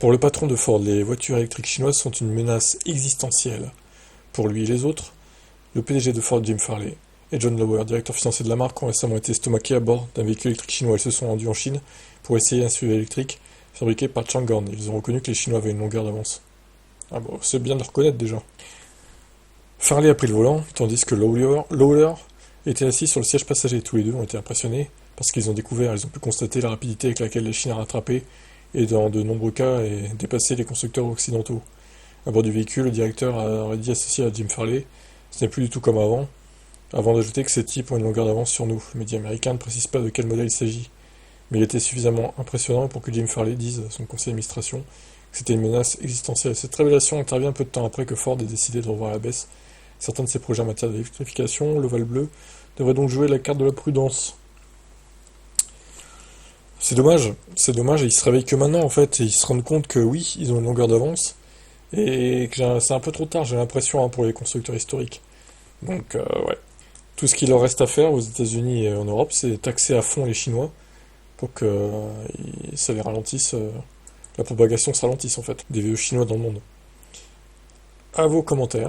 Pour le patron de Ford, les voitures électriques chinoises sont une menace existentielle. Pour lui et les autres, le PDG de Ford, Jim Farley, et John Lower, directeur financier de la marque, ont récemment été estomaqués à bord d'un véhicule électrique chinois. Ils se sont rendus en Chine pour essayer un SUV électrique fabriqué par Changan. Ils ont reconnu que les Chinois avaient une longueur d'avance. Ah bon, c'est bien de le reconnaître déjà. Farley a pris le volant, tandis que Lawler était assis sur le siège passager. Tous les deux ont été impressionnés parce qu'ils ont pu constater la rapidité avec laquelle la Chine a rattrapé et dans de nombreux cas dépassé les constructeurs occidentaux. À bord du véhicule, le directeur aurait dit associé à Jim Farley, ce n'est plus du tout comme avant d'ajouter que ces types ont une longueur d'avance sur nous. Le média américain ne précise pas de quel modèle il s'agit, mais il était suffisamment impressionnant pour que Jim Farley dise à son conseil d'administration que c'était une menace existentielle. Cette révélation intervient peu de temps après que Ford ait décidé de revoir à la baisse certains de ses projets en matière d'électrification. L'Oval bleu devrait donc jouer la carte de la prudence. C'est dommage, et ils se réveillent que maintenant en fait, et ils se rendent compte que oui, ils ont une longueur d'avance, et que c'est un peu trop tard, j'ai l'impression, pour les constructeurs historiques. Donc, ouais. Tout ce qu'il leur reste à faire aux États-Unis et en Europe, c'est taxer à fond les Chinois pour que ça les ralentisse, la propagation se ralentisse en fait, des VE chinois dans le monde. À vos commentaires.